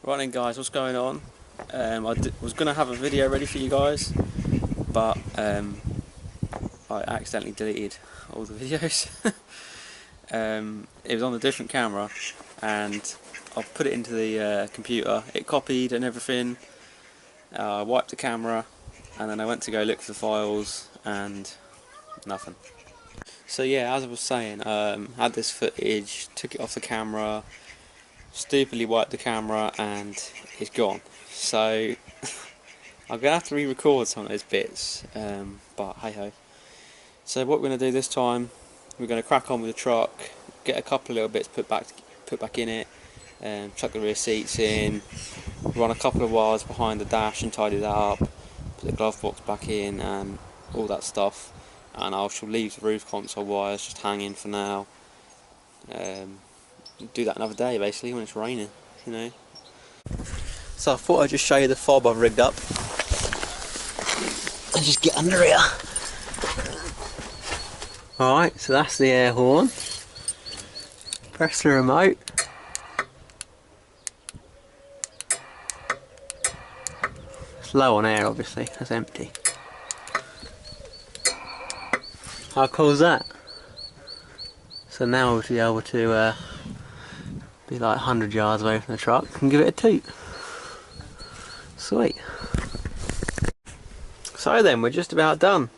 Right then guys, what's going on? Was going to have a video ready for you guys, but I accidentally deleted all the videos. It was on a different camera and I put it into the computer. It copied and everything. I wiped the camera and then I went to go look for the files and nothing. So yeah, as I was saying, had this footage, took it off the camera, stupidly wiped the camera and it's gone. So I'm going to have to re-record some of those bits, but hey ho. So what we're going to do this time, we're going to crack on with the truck, get a couple of little bits put back in it, chuck the rear seats in, run a couple of wires behind the dash and tidy that up, put the glove box back in and all that stuff, and I shall leave the roof console wires just hanging for now. Do that another day basically when it's raining, you know. So I thought I'd just show you the fob I've rigged up and just get under here. Alright, so that's the air horn. Press the remote. It's low on air obviously, that's empty. How cool is that? So now we'll be able to be like 100 yards away from the truck and give it a toot. Sweet. So then, we're just about done.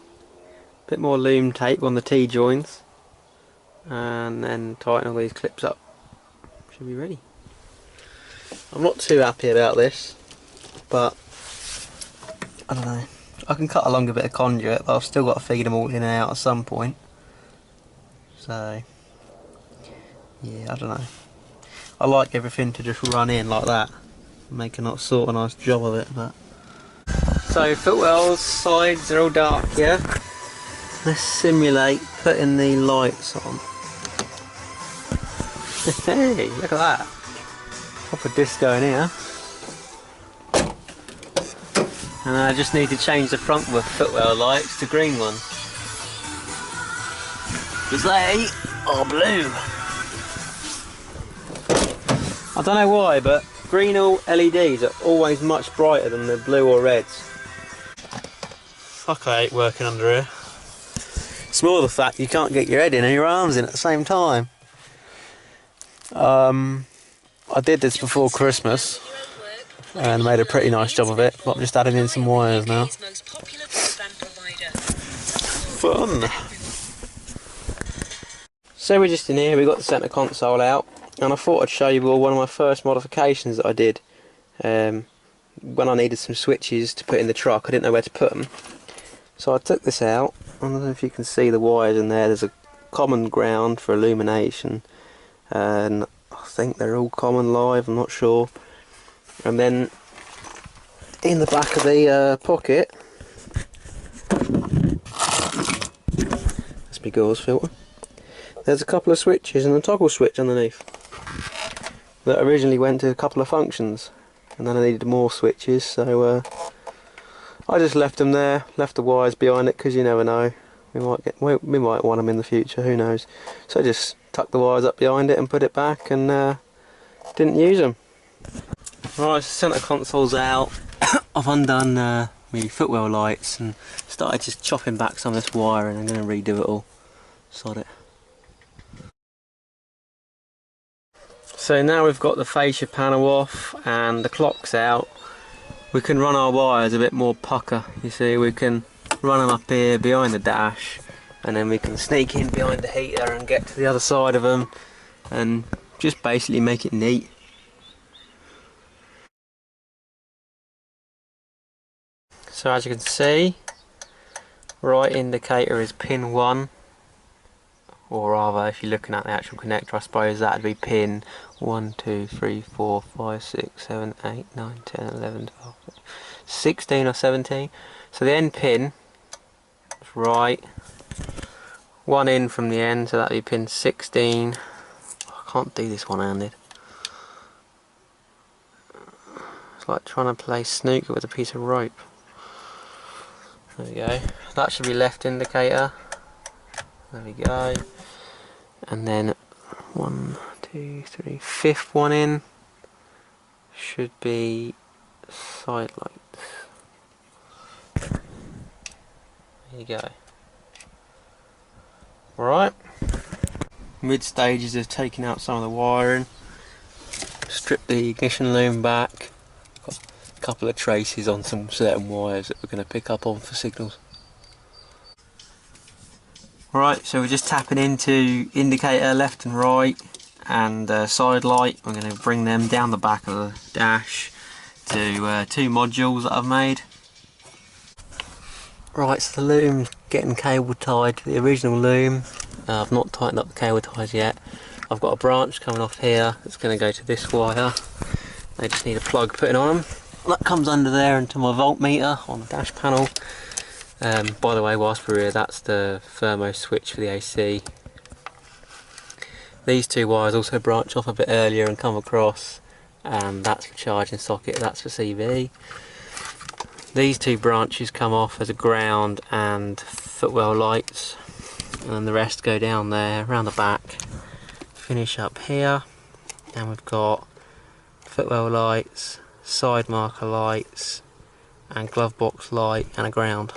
Bit more loom tape on the T-joins and then tighten all these clips up. Should be ready. I'm not too happy about this, but I don't know. I can cut along a bit of conduit, but I've still got to feed them all in and out at some point. So yeah, I don't know. I like everything to just run in like that, make a sort of nice job of it. But so footwells, sides are all dark here. Let's simulate putting the lights on. Hey, look at that! Proper disco in here. And I just need to change the front with footwell lights to green ones, because they are blue. I don't know why, but green LEDs are always much brighter than the blue or reds. Fuck, I hate working under here. It's more the fact you can't get your head in and your arms in at the same time. I did this before Christmas and made a pretty nice job of it, but I'm just adding in some wires now. Fun! So we're just in here, we've got the centre console out, and I thought I'd show you all one of my first modifications that I did. When I needed some switches to put in the truck, I didn't know where to put them. So I took this out. I don't know if you can see the wires in there. There's a common ground for illumination, and I think they're all common live, I'm not sure. And then in the back of the pocket, that's my gauze filter, there's a couple of switches and a toggle switch underneath that originally went to a couple of functions, and then I needed more switches, so I just left them there, left the wires behind it, because you never know, we might want them in the future, who knows. So I just tucked the wires up behind it and put it back, and didn't use them. Right, so centre console's out. I've undone my footwell lights and started just chopping back some of this wire, and I'm going to redo it all. Sod it. So now we've got the fascia panel off and the clock's out, we can run our wires a bit more pucker. You see, we can run them up here behind the dash, and then we can sneak in behind the heater and get to the other side of them and just basically make it neat. So as you can see, right indicator is pin 1, or rather, if you're looking at the actual connector, I suppose that'd be pin 1, 2, 3, 4, 5, 6, 7, 8, 9, 10, 11, 12, 16 or 17. So the end pin is right, one in from the end, so that'd be pin 16. I can't do this one-handed. It's like trying to play snooker with a piece of rope. There we go. That should be left indicator. There we go. And then 1, 2, 3, fifth one in should be side lights. There you go. Alright. Mid stages of taking out some of the wiring. Strip the ignition loom back. Got a couple of traces on some certain wires that we're going to pick up on for signals. Alright, so we're just tapping into indicator left and right and side light. I'm going to bring them down the back of the dash to 2 modules that I've made. Right, so the loom's getting cable tied to the original loom. I've not tightened up the cable ties yet. I've got a branch coming off here that's going to go to this wire. They just need a plug putting on them. That comes under there into my voltmeter on the dash panel. By the way, whilst we're here, that's the thermo switch for the AC. These 2 wires also branch off a bit earlier and come across, and that's for charging socket, that's for CV. These 2 branches come off as a ground and footwell lights, and then the rest go down there around the back. Finish up here, and we've got footwell lights, side marker lights, and glove box light, and a ground.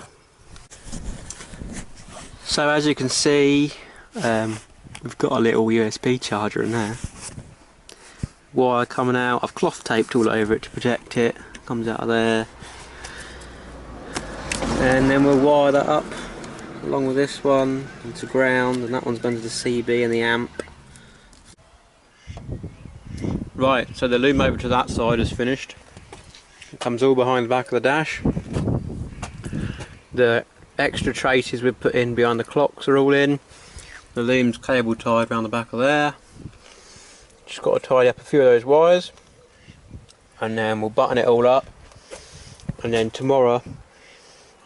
So as you can see, we've got a little USB charger in there. Wire coming out, I've cloth taped all over it to protect it, comes out of there. And then we'll wire that up along with this one into ground, and that one's going to the CB and the amp. Right, so the loom over to that side is finished. It comes all behind the back of the dash. The extra traces we've put in behind the clocks are all in. The loom's cable tied around the back of there. Just got to tidy up a few of those wires, and then we'll button it all up. And then tomorrow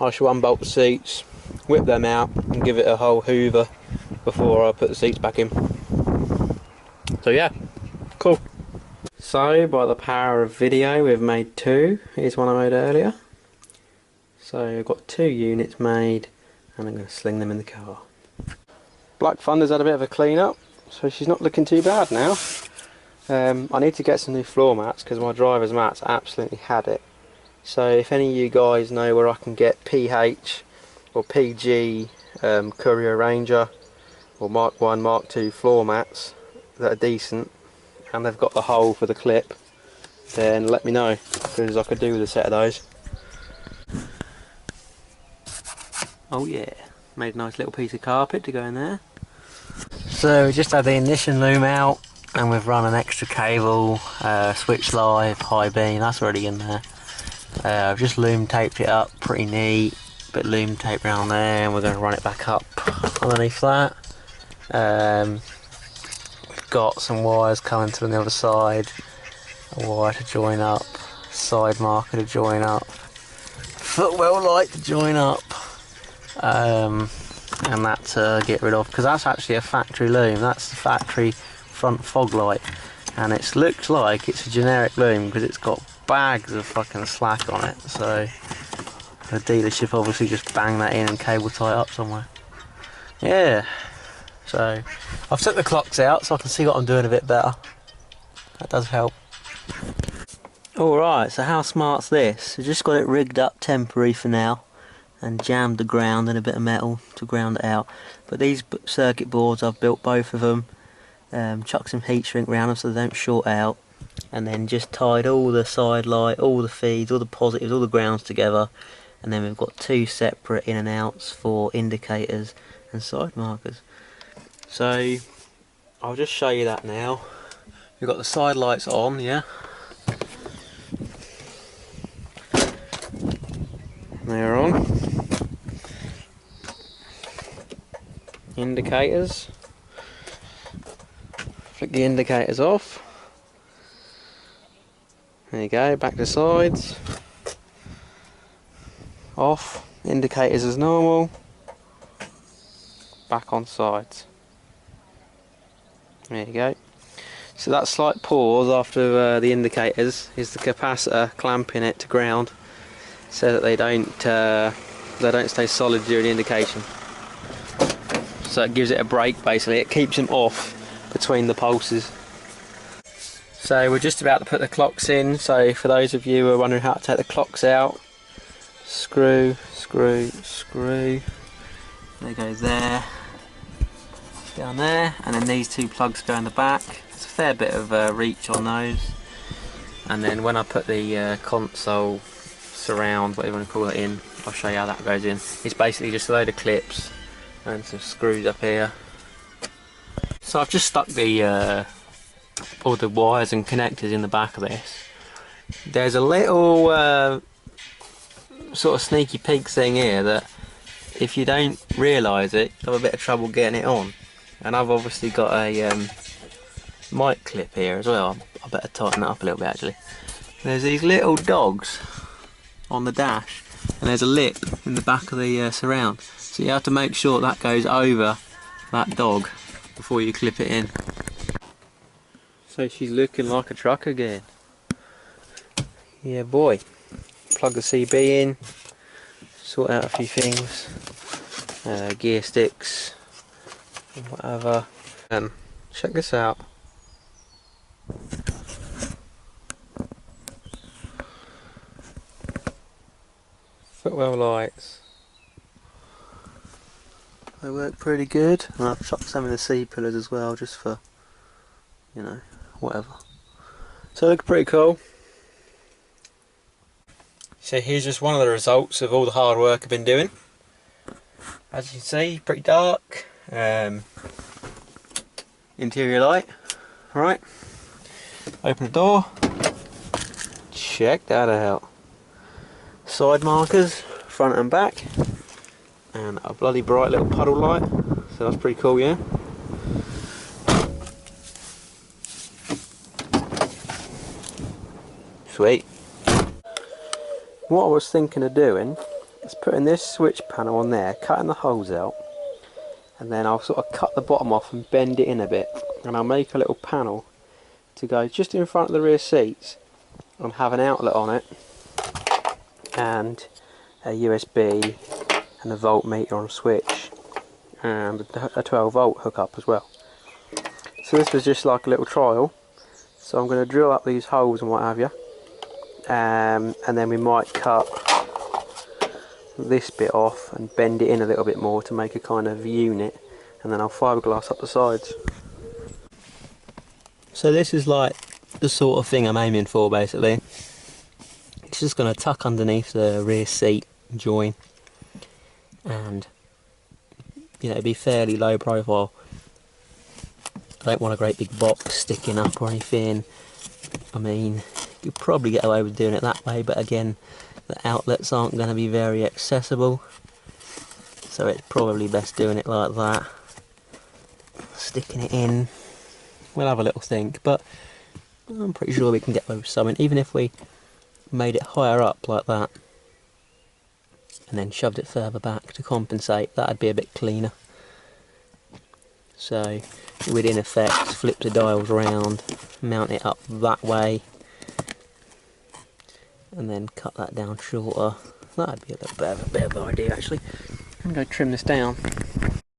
I shall unbolt the seats, whip them out and give it a whole hoover before I put the seats back in. So yeah, cool. So by the power of video we've made 2. Here's one I made earlier. So I've got 2 units made, and I'm going to sling them in the car. Black Thunder's had a bit of a clean up, so she's not looking too bad now. I need to get some new floor mats because my driver's mats absolutely had it. So if any of you guys know where I can get PH or PG Courier Ranger or Mark 1, Mark 2 floor mats that are decent and they've got the hole for the clip, then let me know, because I could do with a set of those. Oh yeah, made a nice little piece of carpet to go in there. So we just had the ignition loom out, and we've run an extra cable, switch live, high beam, that's already in there. I've just loom taped it up pretty neat, bit loom tape around there, and we're going to run it back up underneath that. We've got some wires coming to the other side, a wire to join up, side marker to join up, footwell light to join up, and that to get rid of, because that's actually a factory loom. That's the factory front fog light, and it looks like it's a generic loom because it's got bags of fucking slack on it, so the dealership obviously just bang that in and cable tie it up somewhere. Yeah, so I've took the clocks out so I can see what I'm doing a bit better. That does help. Alright, so how smart's this? I just got it rigged up temporary for now and jammed the ground and a bit of metal to ground it out. But these circuit boards, I've built both of them, chucked some heat shrink around them so they don't short out, and then just tied all the side light, all the feeds, all the positives, all the grounds together, and then we've got 2 separate in and outs for indicators and side markers. So I'll just show you that now. We've got the side lights on, yeah. They're on. Indicators. Flick the indicators off. There you go, back to sides. Off. Indicators as normal. Back on sides. There you go. So that slight pause after the indicators is the capacitor clamping it to ground, so that they don't stay solid during the indication. So it gives it a break basically. It keeps them off between the pulses. So we're just about to put the clocks in, so for those of you who are wondering how to take the clocks out, screw, screw, screw, they go there, down there, and then these two plugs go in the back. There's a fair bit of reach on those, and then when I put the console surround, whatever you want to call it, in, I'll show you how that goes in. It's basically just a load of clips and some screws up here. So I've just stuck the all the wires and connectors in the back of this. There's a little sort of sneaky peek thing here that if you don't realise it, you have a bit of trouble getting it on. And I've obviously got a mic clip here as well. I better tighten that up a little bit actually. There's these little dogs on the dash, and there's a lip in the back of the surround. So you have to make sure that goes over that dog before you clip it in. So she's looking like a truck again. Yeah boy. Plug the CB in, sort out a few things, gear sticks, whatever, and check this out. Footwell lights. They work pretty good, and I've chucked some of the C-pillars as well, just for, you know, whatever. So they look pretty cool. So here's just one of the results of all the hard work I've been doing. As you can see, pretty dark. Interior light. Right. Open the door. Check that out. Side markers, front and back. And a bloody bright little puddle light. So that's pretty cool, yeah? Sweet. What I was thinking of doing is putting this switch panel on there, cutting the holes out, and then I'll sort of cut the bottom off and bend it in a bit, and I'll make a little panel to go just in front of the rear seats and have an outlet on it, and a USB and a voltmeter on a switch, and a 12 volt hookup as well. So this was just like a little trial, so I'm going to drill up these holes and what have you. And then we might cut this bit off and bend it in a little bit more to make a kind of unit, and then I'll fiberglass up the sides. So this is like the sort of thing I'm aiming for basically. It's just going to tuck underneath the rear seat join, and you know, be fairly low profile. I don't want a great big box sticking up or anything. I mean, you'd probably get away with doing it that way, but again, the outlets aren't going to be very accessible, so it's probably best doing it like that, sticking it in. We'll have a little think, but I'm pretty sure we can get away with something, even if we made it higher up like that and then shoved it further back to compensate. That'd be a bit cleaner. So we'd in effect flip the dials around, mount it up that way, and then cut that down shorter. That'd be a little bit of an idea actually. I'm going to trim this down.